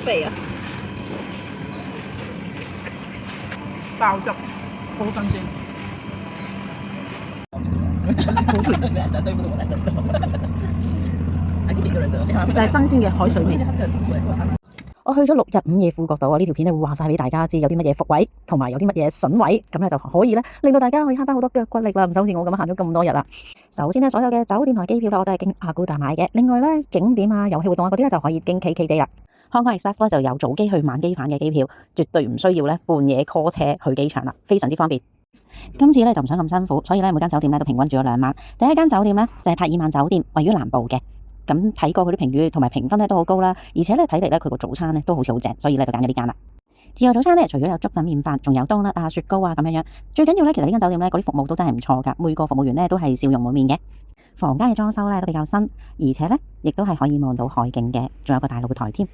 肥啊！爆汁，好新鮮。就係新鮮嘅海水味。我去咗6日5夜富國島啊！呢條片咧會話晒俾大家知有啲乜嘢伏位，同埋有啲乜嘢筍位，咁咧就可以咧令到大家可以慳翻好多腳骨力啦，唔使好似我咁行咗咁多日啦。首先咧，所有嘅酒店同埋機票咧，我都係經 Agoda 買嘅。另外咧，景點啊、遊戲活動啊嗰啲咧就可以經 KKday 啦。Hong Kong Express 咧就有早機去晚機返嘅機票，絕對唔需要咧半夜 call 車去機場啦，非常之方便。今次咧就唔想咁辛苦，所以咧每間酒店咧都平均住咗2晚。第一間酒店咧就係帕爾曼酒店，位於南部嘅。咁睇過佢啲評語同埋評分咧都好高啦，而且咧睇嚟咧佢個早餐咧都好似好正，所以咧就揀咗呢間啦。自助早餐咧除咗有粥粉麵飯，仲有冬甩啊、雪糕啊咁樣樣。最緊要咧，其實呢間酒店咧嗰啲服務都真係唔錯噶，每個服務員咧都係笑容滿面嘅。房間嘅裝修咧都比較新，而且咧亦都係可以望到海景嘅，仲有個大露台添。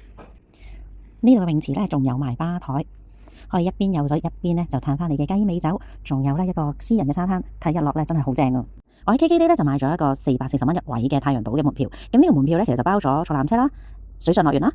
呢度嘅泳池咧仲有埋吧台，可以一邊游水一邊咧就嘆翻你嘅雞尾酒，仲有咧一個私人嘅沙灘睇日落咧真係好正啊！我喺 KKday 咧就買咗一個440蚊一位嘅太陽島嘅門票，咁呢個門票咧其實就包咗坐纜車啦、水上樂園啦、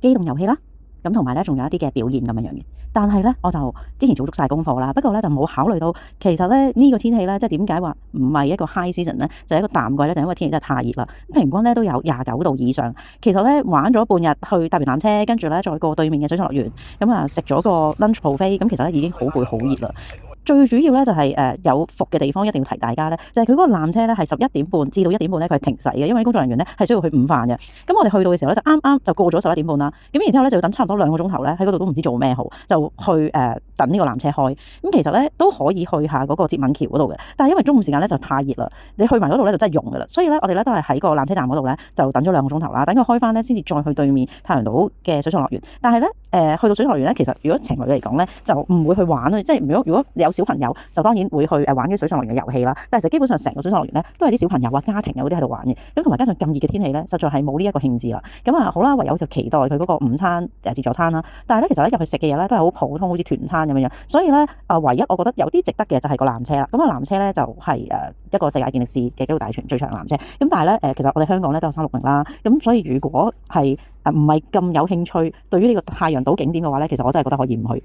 機動遊戲啦，咁同埋咧仲有一啲嘅表演咁樣樣嘅。但係咧我就之前做足晒功課啦，不過咧就冇考慮到其實咧呢個天氣咧即係點解話唔係一個 high season 咧，就係一個淡季咧，就因為天氣真係太熱啦，平均咧都有29度以上。其實咧玩咗半日去搭完纜車，跟住咧再過對面嘅水上樂園，咁啊食咗個 lunch buffet，咁其實咧已經好攰好熱啦。最主要咧就係有伏嘅地方一定要提大家咧，就係佢嗰個纜車咧係11點半至到1點半咧佢係停駛嘅，因為工作人員咧係需要去午飯嘅。咁我哋去到嘅時候咧就啱啱就過咗11點半啦，咁然之後咧就要等差唔多2個鐘頭咧喺嗰度都唔知做咩好，就去等呢個纜車開。咁其實咧都可以去下嗰個接吻橋嗰度嘅，但係因為中午時間咧就太熱啦，你去埋嗰度咧就真係溶噶啦，所以咧我哋咧都係喺個纜車站嗰度咧就等咗2個鐘頭啦，等佢開翻咧先至再去對面太陽島嘅水上樂園。但係咧去到水上樂園咧，其實如果情侶嚟講咧就唔會去玩啊，即係如果你有小朋友就當然會去玩啲水上樂園嘅遊戲啦。但係基本上成個水上樂園咧都係啲小朋友啊、家庭啊嗰啲喺度玩嘅。咁同埋加上咁熱嘅天氣咧，實在係冇呢一個興致啦。咁啊好啦，唯有就期待佢嗰個午餐自助餐啦。但係咧其實咧入去食嘅嘢咧都係好普通，好似團餐咁樣樣。所以咧唯一我覺得有啲值得嘅就係個纜車啦。咁個纜車咧就係一個世界健力士嘅紀錄大全最長纜車。咁但係咧其實我哋香港咧都有360啦。咁所以如果係唔係咁有興趣對於呢個太陽島景點嘅話咧，其實我真係覺得可以唔去。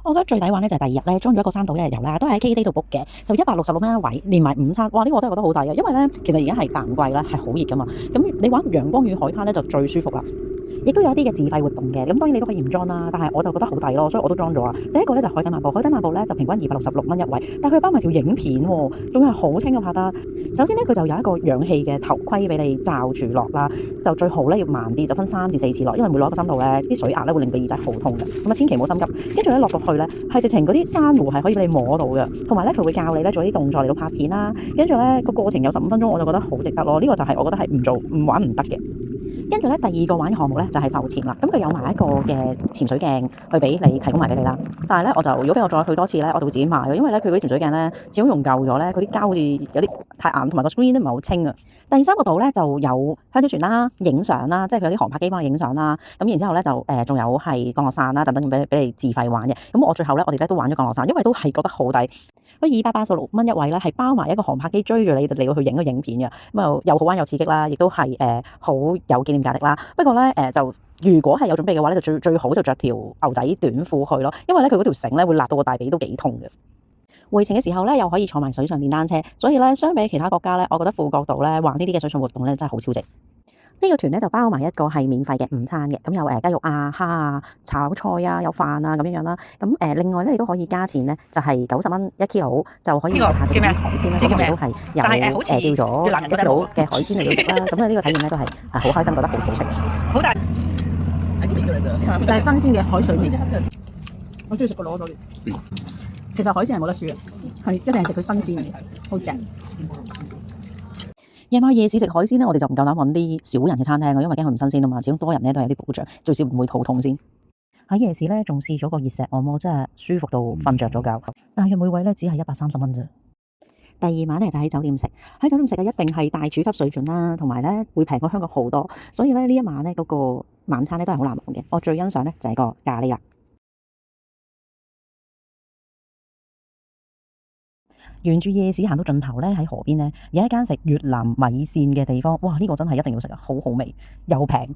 我覺得最抵玩咧就係第2日咧，裝咗一個3島1日遊啦，都係喺 KKday 度 book 嘅，就166蚊一位，連埋午餐。哇！呢個我都係覺得好抵啊，因為咧其實而家係淡季啦，係好熱噶嘛。咁你玩陽光與海灘咧就最舒服啦。亦都有一啲嘅自費活動嘅，咁當然你都可以唔裝啦，但係我就覺得好抵咯，所以我都裝咗啊。第一個咧就海底漫步，海底漫步咧就平均266蚊一位，但係佢包埋條影片喎，仲要係好清嘅拍得。首先咧佢就有一個氧氣嘅頭盔俾你罩住落啦，就最好咧要慢啲，就分3至4次落，因為每落一個深度咧啲水壓咧會令你耳仔好痛嘅，咁啊千祈唔好心急。跟住咧落到去咧係直情嗰啲珊瑚係可以俾你摸到嘅，同埋咧佢會教你咧做啲動作嚟到拍片啦，跟住咧個過程有15分鐘，我就覺得好值得咯。呢個就係我覺得係唔玩唔得嘅。跟住咧，第2個玩嘅項目咧就係浮潛啦。咁佢有埋一個嘅潛水鏡去俾你提供埋俾你啦。但係咧，如果俾我再去多次咧，我就會自己買咯，因為咧佢嗰啲潛水鏡咧始終用舊咗咧，佢啲膠好似有啲太硬，同埋個 screen 都唔係好清啊。第3個島咧就有香蕉船啦、影相啦，即係佢有啲航拍機幫你影相啦。咁然之後咧就仲有係降落傘啦等等俾你自費玩嘅。咁我最後咧我哋咧都玩咗降落傘，因為都係覺得好抵。286蚊一位咧，係包埋一個航拍機追住你要去影個影片嘅，咁又好玩又刺激啦，亦都係好有紀念價值啦。不過咧就如果係有準備嘅話咧，就最好就着條牛仔短褲去咯，因為咧佢嗰條繩咧會勒到個大髀都幾痛嘅。回程嘅時候咧又可以坐埋水上電單車，所以咧相比其他國家咧，我覺得富國島咧玩呢啲嘅水上活動咧真係好超值。呢個團咧就包埋一個係免費嘅午餐嘅，咁有雞肉啊、蝦啊、炒菜啊、有飯啊咁樣樣啦。咁另外咧你都可以加錢咧，就係90蚊1 kilo 就可以食下嗰啲海鮮啦。咁我哋都係有叫咗1 kilo 嘅海鮮嚟到食啦。咁呢個體驗咧都係好開心，覺得好好食。好大，就係新鮮嘅海水味。我中意食個螺多啲。其實海鮮係冇得輸嘅，係一定係食佢新鮮嘅，好正。夜晚夜市食海鮮咧，我哋就唔夠膽揾啲少人嘅餐廳，因為驚佢唔新鮮啊嘛。始終多人咧都有啲保障，最少唔會肚痛先。喺夜市咧，仲試咗個熱石按摩，真係舒服到瞓着咗覺。大約每位咧只係130蚊啫。第2晚咧就喺酒店食，喺酒店食嘅一定係大廚級水準啦，同埋咧會平過香港好多，所以咧呢一晚咧嗰個晚餐咧都係好難忘嘅。我最欣賞咧就係個咖喱啦。沿住夜市行到盡頭咧，喺河邊咧有一間食越南米線嘅地方，哇！呢個真係一定要食啊，好好味又平。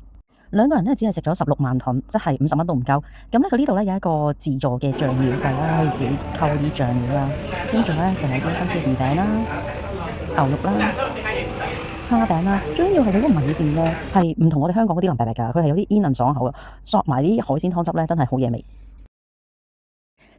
兩個人咧只係食咗16萬盾，即係50蚊都唔夠。咁咧佢呢度咧有一個自助嘅醬料櫃啦，可以自己溝啲醬料啦。跟住咧就係啲新鮮魚餅啦、牛肉啦、蝦餅啦。最緊要係佢嗰個米線咧係唔同我哋香港嗰啲腍白白㗎，佢係有啲煙韌爽口啊，索埋啲海鮮湯汁咧真係好嘢味。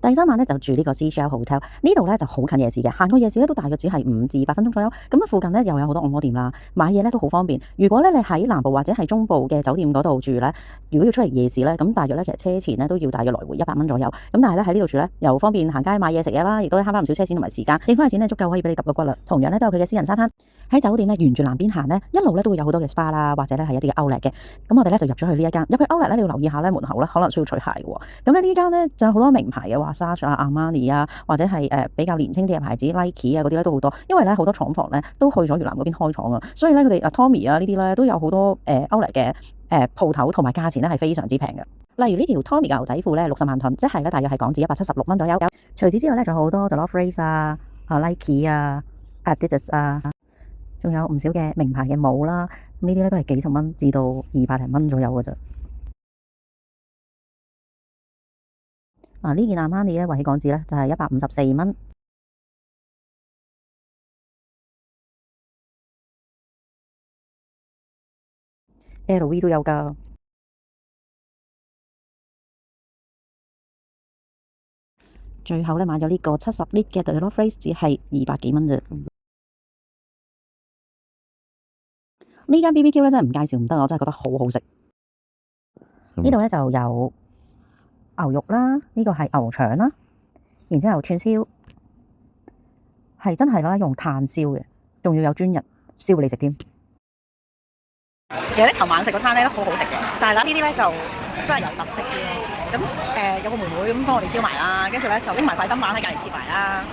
第3晚咧就住呢個 Seashell Hotel， 呢度咧就好近夜市嘅，行過夜市咧都大約只係5至8分鐘左右。咁啊附近咧又有好多按摩店啦，買嘢咧都好方便。如果咧你喺南部或者係中部嘅酒店嗰度住咧，如果要出嚟夜市咧，咁大約咧其實車錢咧都要大約來回100蚊左右。咁但係咧喺呢度住咧又方便行街買嘢食嘢啦，亦都慳翻唔少車錢同埋時間。剩翻嘅錢咧足夠可以俾你揼個骨啦。同樣咧都有佢嘅私人沙灘。喺酒店咧沿住南邊行咧，一路咧都會有好多嘅 SPA 啦，或者咧係一啲嘅 Outlet 嘅。咁我哋咧就入咗去呢一間。入去 Outlet 咧，你要留意下咧門口咧可能需要除鞋嘅喎。咁咧呢間咧就有好多名牌嘅，Versace啊、Armani 啊，或者係比較年輕啲嘅牌子 Nike 啊嗰啲咧都好多。因為咧好多廠房咧都去咗越南嗰邊開廠啊，所以咧佢哋Tommy 啊呢啲咧都有好多Outlet 嘅鋪頭，同埋價錢咧係非常之平嘅。例如呢條 Tommy 嘅牛仔褲咧60萬盾，即係咧大約係港紙176蚊左右。除此之外咧，仲有好多 The North Face 啊、Nike 啊、Adidas 啊。仲有唔少嘅名牌嘅帽啦，呢啲咧都係幾十蚊至到200零蚊左右嘅啫。呢件阿瑪尼咧，圍起港紙咧就係154蚊。LV 都有㗎。最後咧買咗呢個70 lit 嘅 The North Face， 只係200幾蚊啫。呢間 BBQ 咧真係唔介紹唔得，我真係覺得好好食。呢度咧就有牛肉啦，呢個係牛腸啦，然之後串燒係真係啦，用炭燒嘅，仲要有專人燒俾你食添。其實咧尋晚食嗰餐咧都好好食嘅，但係呢啲咧就真係有特色啲咯。咁有個妹妹咁幫我哋燒埋啦，跟住咧就拎埋塊砧板喺隔離切埋啦。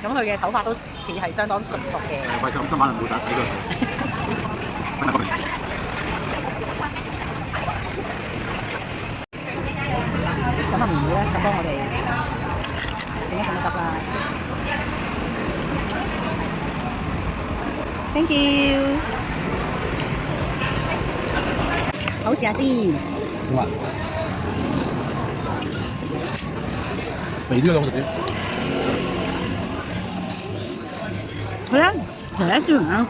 咁佢嘅手法都似係相當純熟嘅。塊砧板冇曬洗佢。咁妹妹咧就幫我哋整一整個汁啦。Thank you。好，試下先。好啊。味啲好食啲。佢咧，其實咧燒完咧。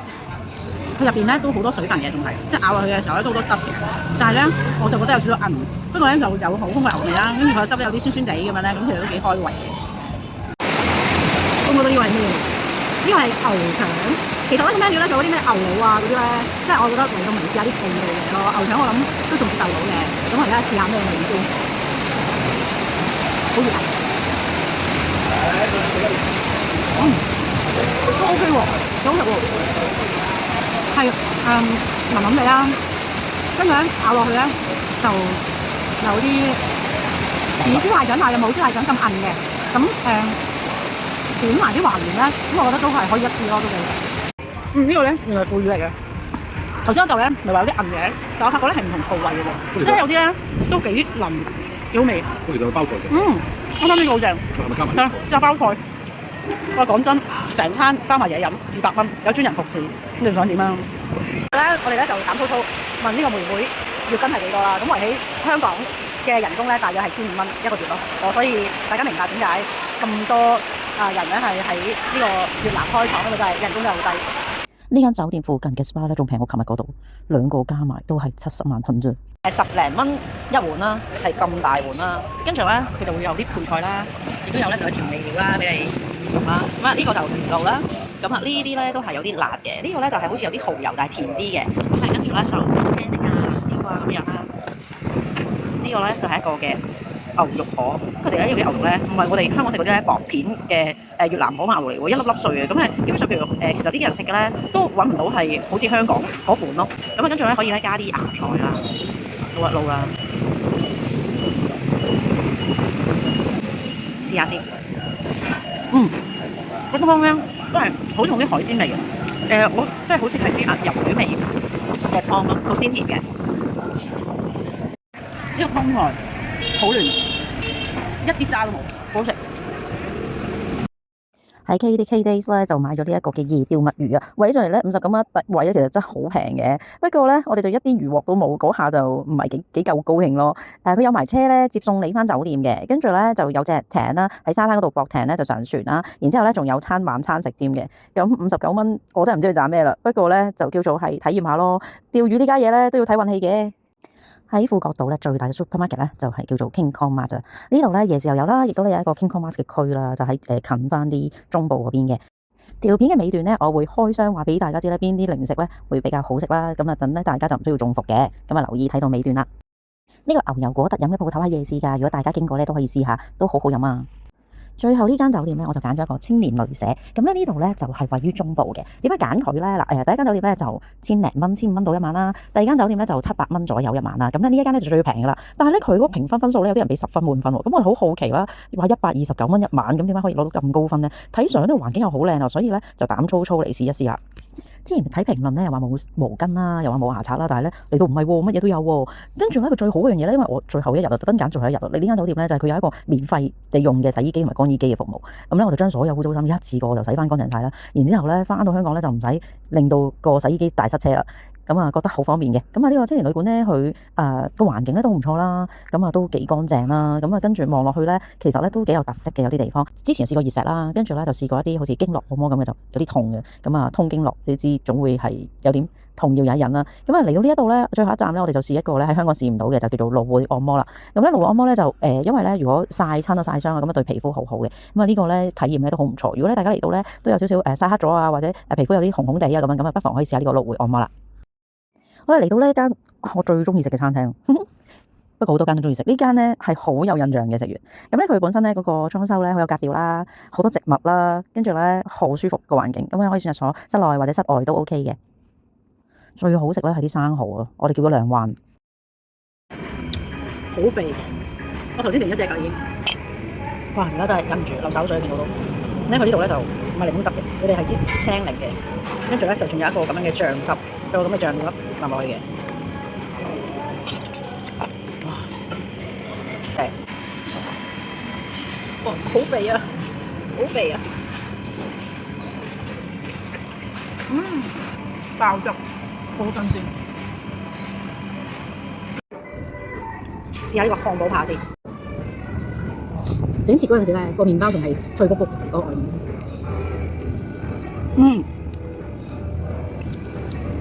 佢入邊咧都好多水分嘅，仲係即係咬落去嘅時候咧都好多汁嘅。但係咧我就覺得有少少韌，不過咧就有好豐嘅牛味啦，跟住佢個汁咧有啲酸酸地咁樣咧，咁其實都幾開胃嘅。我覺得呢個係咩？呢個係牛腸。其實咧個 menu 咧仲有啲咩牛腦啊嗰啲咧，即係我覺得嚟到嚟試下啲地道嘅咯。牛腸我諗都仲接受到嘅，咁我而家試下咩味先。好熱啊！都 OK 喎，幾好食喎。係腍腍地啦，跟住咧咬落去咧就有啲似豬大腸，但係又冇豬大腸咁韌嘅，咁點埋啲還原咧，咁我覺得都係可以一試咯，都幾。呢個咧原來係腐乳嚟嘅。頭先嗰嚿咧咪話有啲韌嘅，但我發覺咧係唔同部位嘅喎，即係有啲咧都幾腍，幾好味。其實係包菜食。啱啱呢個好正。係咪加埋？係，試下包菜。我講真，成餐加埋嘢飲200蚊，有專人服侍，你哋想點啊？我哋咧就膽粗粗問呢個妹妹月薪係幾多啦？咁圍起香港嘅人工咧，大約係1500蚊一個月咯。所以大家明白點解咁多人咧係喺呢個越南開廠，因為就係人工真係好低。呢間酒店附近嘅 SPA 咧仲平過琴日嗰度，2個加埋都係70萬盾啫。10零蚊一碗啦，係咁大碗啦。跟住咧佢就會有啲配菜啦，亦都有咧佢嘅調味料啦俾你用啦。咁呢個就魚露啦。咁呢啲咧都係有啲辣嘅。呢個咧就係好似有啲蠔油，但係甜啲嘅。咁跟住咧就有青檸啊、椒啊咁樣啦。呢個咧就係一個嘅牛肉河。佢哋咧呢啲牛肉咧唔係我哋香港食嗰啲咧薄片嘅越南河馬路嚟喎，一粒粒碎嘅。咁係基本上譬如其實呢啲人食嘅咧都揾唔到係好似香港嗰款咯。咁跟住咧可以咧加啲芽菜啦。撈一撈啦，試下先。嗰湯咧都係好重啲海鮮味嘅。我即係好似係啲魷魚味嘅湯咯，好鮮甜嘅。呢個湯菜好嫩，一啲渣都冇，好食。喺 KD Days 咧就買咗呢一個嘅夜釣墨魚啊，位上嚟咧59蚊一位咧，其實真係好平嘅。不過咧，我哋就一啲魚獲都冇，嗰下就唔係幾夠高興咯。佢有埋車咧接送你翻酒店嘅，跟住咧就有隻艇啦，喺沙灘嗰度駁艇咧就上船啦，然之後咧仲有餐晚餐食添嘅。咁59蚊，我真係唔知佢賺咩啦。不過咧就叫做係體驗下咯，釣魚呢家嘢咧都要睇運氣嘅。喺富國島咧最大嘅 supermarket 咧就係叫做 King Kong Mart 呢度咧夜市又有啦，亦都有一個 King Kong Mart 嘅區啦，就喺近翻啲中部嗰邊嘅。條片嘅尾段咧，我會開箱話俾大家知咧邊啲零食咧會比較好食啦，咁啊等咧大家就唔需要中伏嘅，咁啊留意睇到尾段啦。呢個牛油果特飲嘅鋪頭喺夜市㗎，如果大家經過咧都可以試下，都好好飲啊！最後呢間酒店咧，我就揀咗一個青年旅社。咁咧呢度咧就係位於中部嘅。點解揀佢咧？嗱，第一間酒店咧就千零蚊、1500到一晚啦。第二間酒店咧就700蚊左右一晚啦。咁咧呢一間咧就最平㗎啦。但係咧佢嗰個評分分數咧有啲人俾10分滿分喎。咁我好好奇啦，話129蚊一晚，咁點解可以攞到咁高分咧？睇相呢個環境又好靚啊，所以咧就膽粗粗嚟試一試啦。之前睇評論咧又話冇毛巾啦，又話冇牙刷啦，但係咧嚟到唔係喎，乜嘢都有喎。跟住咧佢最好嗰樣嘢咧，因為我最後一日特登揀最後一日嚟呢間酒店咧，就係佢有一個免費地用嘅洗衣機同埋乾衣機嘅服務。咁咧我就將所有污糟衫一次過就洗翻乾淨晒啦。然之後咧翻到香港咧就唔使令到個洗衣機大塞車啦。咁啊覺得好方便嘅。咁啊呢個青年旅館咧佢個環境咧都唔錯啦。咁啊都幾乾淨啦。咁啊跟住望落去咧，其實咧都幾有特色嘅，有啲地方。之前試過熱石啦，跟住咧就試過一啲好似經絡按摩咁嘅，就有啲痛嘅。咁啊通經絡，你知總會係有點痛要忍一忍啦。咁啊嚟到呢一度咧，最後一站咧，我哋就試一個咧喺香港試唔到嘅，就叫做蘆薈按摩啦。咁咧蘆薈按摩咧就因為咧如果曬親啊曬傷啊，咁啊對皮膚好好嘅。咁啊呢個咧體驗咧都好唔錯。如果咧大家嚟到咧都有少少曬黑咗啊，或者皮膚有啲紅紅地啊咁啊不妨可以試下呢個蘆薈按摩啦。我哋嚟到呢一間我最中意食嘅餐廳，不過好多間都中意食。呢間咧係好有印象嘅食完。咁咧佢本身咧嗰個裝修咧好有格調啦，好多植物啦，跟住咧好舒服個環境，咁樣可以選擇坐室內或者室外都 OK 嘅。最好食咧係啲生蠔啊，我哋叫咗2環，好肥。我頭先食一隻㗎已經，哇！而家真係忍唔住流手水，見到都。咧佢呢度咧就唔係檸檬汁嘅，佢哋係支青檸嘅，跟住咧就仲有一個咁樣嘅醬汁，有個咁嘅醬料淋落去嘅。哇！哇！好肥啊，好肥啊！爆汁，好新鮮。試下呢個漢堡扒先。整切嗰陣時咧，個麵包仲係脆卜卜嗰個外面。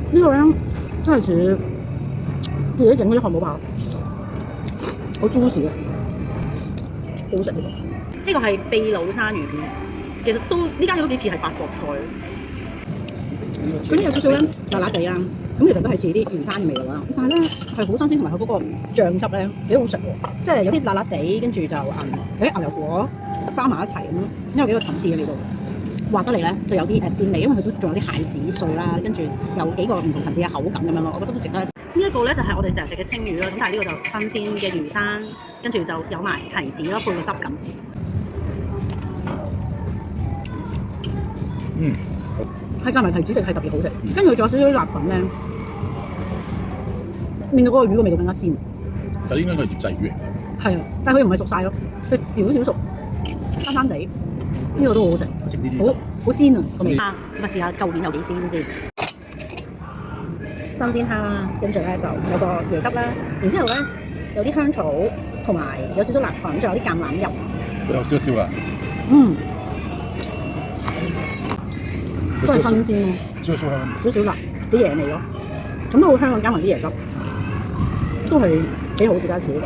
呢個咧真係似自己整嗰啲漢堡包，好 juicy 嘅，好食呢個。呢個係秘魯山魚片，其實都呢間嘢都幾似係法國菜。咁有少少咧辣辣地啦，咁其實都係似啲魚生嘅味道啦。但係咧係好新鮮，同埋佢嗰個醬汁咧幾好食喎，即係有啲辣辣地，跟住就有啲牛油果包埋一齊咁咯，因為幾個層次嘅味道。滑得嚟咧就有啲鮮味，因為佢都仲有啲蟹子碎啦，跟住有幾個唔同層次嘅口感咁樣咯，我覺得都值得。呢一個咧就係我哋成日食嘅青魚啦，咁但係呢個就新鮮嘅魚生，跟住就有埋提子咯，配個汁咁。係加埋提子食係特別好食，跟住佢仲有少少辣粉咧，令到嗰個魚嘅味道更加鮮。就應該係醃製魚嚟嘅。係啊，但係佢唔係熟晒咯，佢少少熟，生生地。呢個都好好食，好鮮啊個味。咁啊試下舊年有幾鮮先。新鮮蝦啦，跟住咧就有個椰汁啦，然之後咧有啲香草同埋有少少辣粉，仲有啲橄欖油。有少少啦。都係新鮮咯，少少辣啲椰味咯，咁都好香啊！加埋啲椰汁，都係幾好，值得試嘅。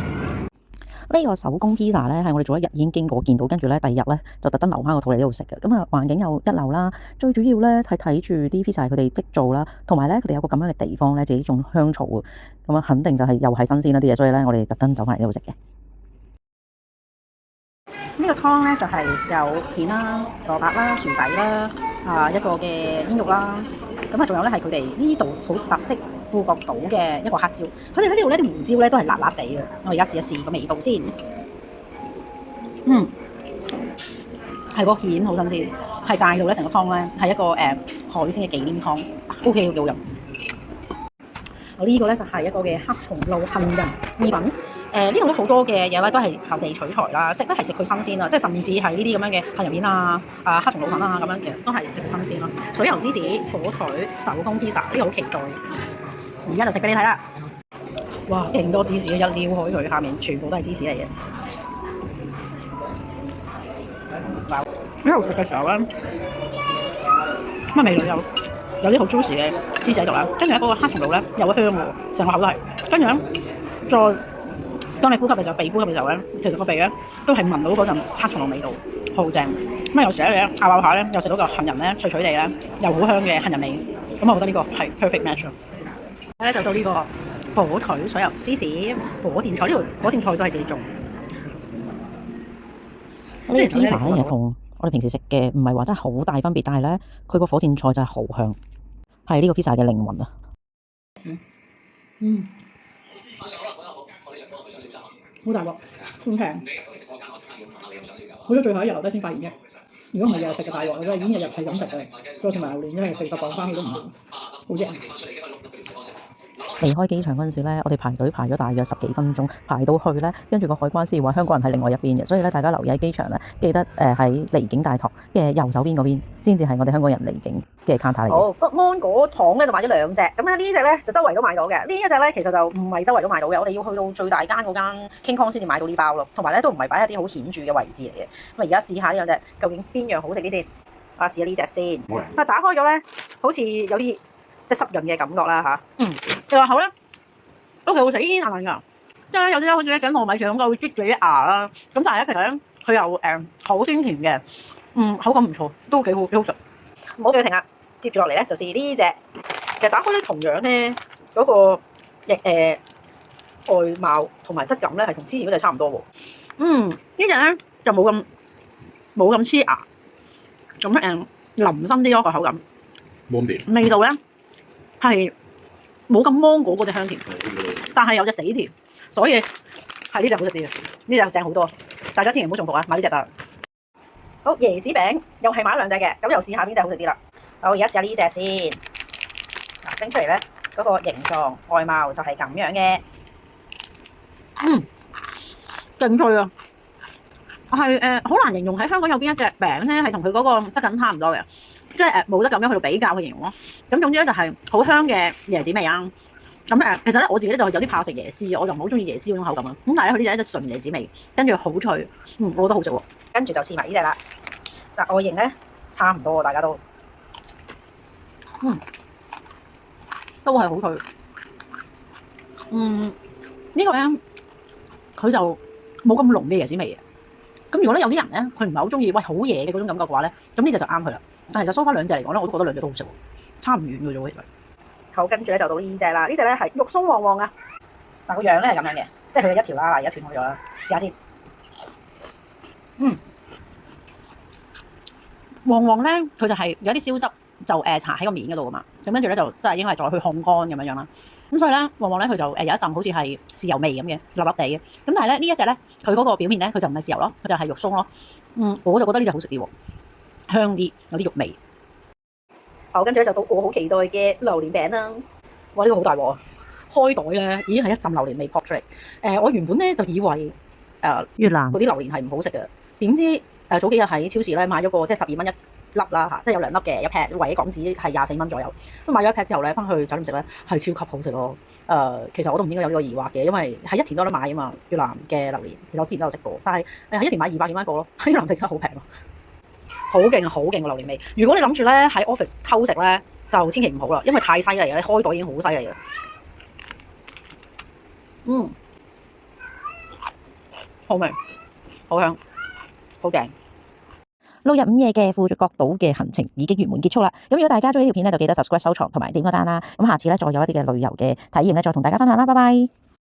呢個手工披薩咧，係我哋做一日已經經過見到，跟住咧第二日咧就特登留翻個肚嚟呢度食嘅。咁啊環境又一流啦，最主要咧係睇住啲披薩佢哋即做啦，同埋咧佢哋有個咁樣嘅地方咧自己種香草啊，咁啊肯定就係又係新鮮一啲嘢，所以咧我哋特登走翻嚟呢度食嘅。呢個湯咧就係有片啦、蘿蔔啦、薯仔啦，一個嘅煙肉啦，咁啊仲有咧係佢哋呢度好特色富國島嘅一個黑椒，佢哋呢度咧啲胡椒咧都係辣辣地嘅，我而家試一試個味道先。係個蜆好新鮮，係帶到咧成個湯咧係一個海鮮嘅忌廉湯 ，OK 幾好飲。我呢個咧就係一個嘅黑松露杏仁意粉，呢度都好多嘅嘢咧，都係就地取材啦，食咧係食佢新鮮啦，即係甚至係呢啲咁樣嘅杏仁片啊、黑松露粉啊咁樣嘅，都係食佢新鮮咯。水油芝士、火腿、手工披薩，呢個好期待。而家就食俾你睇啦！哇，勁多芝士，一撩開佢，下面全部都係芝士嚟嘅。喺度食嘅時候咧，乜味道有啲好 juicy 嘅芝士喺度啦，跟住咧嗰個黑松露咧又香喎，成個口都係。跟住咧再當你呼吸嘅時候，鼻呼吸嘅時候咧，其實個鼻咧都係聞到嗰陣黑松露味道，好正。咁有時咧咬下咧，又食到個杏仁咧脆脆地咧，又好香嘅杏仁味。咁我覺得呢個係 perfect match 咯。咧就到呢個火腿、水油芝士、火箭菜，呢度火箭菜都係自己種。呢個披薩咧，同我哋平時食嘅唔係話真係好大分別，但係咧佢個火箭菜真係好香，係呢個披薩嘅靈魂啊！好大鑊，咁平，好咗最後一日留低先發現嘅。如果唔係日日食嘅大鑊，我真係已經日日係咁食嘅。嗰次埋榴蓮，因為肥實講翻起都唔好，好正。離開機場嗰陣時咧，我哋排隊排咗大約10幾分鐘，排到去咧，跟住個海關先話香港人喺另外一邊嘅，所以咧大家留意喺機場咧，記得喺離境大堂嘅右手邊嗰邊，先至係我哋香港人離境嘅 counter 嚟嘅。好，個芒果糖咧就買咗2隻，咁咧呢隻咧就周圍都買到嘅，呢一隻咧其實就唔係周圍都買到嘅，我哋要去到最大間嗰間 King Kong 先至買到呢包咯，同埋咧都唔係擺喺啲好顯著嘅位置嚟嘅。咁啊而家試下呢兩隻，究竟邊樣好食啲先？我試下呢隻先。打開咗咧，好似有啲即係濕潤嘅感覺啦嚇。你話好咧？都幾好食，煙煙韌韌㗎，即係咧有啲好似咧整糯米醬咁，會擠住啲牙啦。咁但係咧其實咧佢又好鮮甜嘅，口感唔錯，都幾好食。唔好俾佢停啦，接住落嚟咧就試呢隻。其實打開咧同樣咧嗰個外貌同埋質感咧係同之前嗰隻差唔多喎。呢隻咧就冇咁黐牙，咁腍身啲咯個口感。冇咁甜。味道咧係冇咁芒果嗰隻香甜，但係有隻死甜，所以係呢隻好食啲嘅，呢隻正好多。大家千祈唔好中伏啊，買呢隻啊！好，椰子餅又係買咗2隻嘅，咁又試下邊隻好食啲啦。好，而家試下呢隻先。嗱，整出嚟咧嗰個形狀外貌就係咁樣嘅，勁脆啊！係好難形容喺香港有邊一隻餅咧係同佢嗰個質感差唔多嘅。即係冇得咁樣去到比較嘅形容咯。咁總之咧就係好香嘅椰子味啊。咁其實咧我自己咧就有啲怕食椰絲，我就唔好中意椰絲嗰種口感啊。咁但係佢呢隻就純椰子味，跟住好脆，我覺得好食喎。跟住就試埋呢隻啦。嗱，外形咧差唔多喎，大家都，都係好脆。呢個咧佢就冇咁濃嘅椰子味嘅。咁如果咧有啲人咧佢唔係好中意好嘢嘅嗰種感覺嘅話咧，咁呢隻就啱佢啦。但係就收翻2隻嚟講咧，我都覺得2隻都好食喎，差唔遠嘅啫喎，其實。好，跟住咧就到呢隻啦，呢隻咧係肉鬆旺旺啊！嗱，個樣咧係咁樣嘅，即係佢一條啦，而家斷開咗啦，試下先。旺旺咧，佢就係有啲燒汁就搽喺個面嗰度噶嘛，咁跟住咧就即係應該係再去烘乾咁樣啦。咁所以咧，旺旺咧佢就有一陣好似係豉油味咁嘅，粒粒地嘅。咁但係咧呢一隻咧，佢嗰個表面咧佢就唔係豉油咯，佢就係肉鬆咯。我就覺得呢隻好食啲喎。香啲，有啲肉味。好，跟住咧就到我好期待嘅榴蓮餅啦。哇！呢個好大鑊，開袋咧已經係一陣榴蓮味撲出嚟。我原本咧就以為越南嗰啲榴蓮係唔好食嘅，點知早幾日喺超市咧買咗個即係12蚊一粒啦嚇，即係有2粒嘅一 pack，為港紙係24蚊左右。咁買咗一 pack之後咧，翻去酒店食咧係超級好食咯。其實我都唔應該有呢個疑惑嘅，因為喺一田都有得買啊嘛。越南嘅榴蓮其實我之前都有食過，但係喺一田買200幾蚊一個咯，喺越南食真係好平咯。好勁好勁嘅榴蓮味！如果你諗住咧喺 office 偷食咧，就千祈唔好啦，因為太犀利啦！你開袋已經好犀利啦。好味，好香，好勁。6日5夜嘅富國島嘅行程已經圓滿結束啦。咁如果大家中意呢條片咧，就記得 subscribe 收藏同埋點個讚啦。咁下次咧再有一啲嘅旅遊嘅體驗咧，再同大家分享啦。拜拜。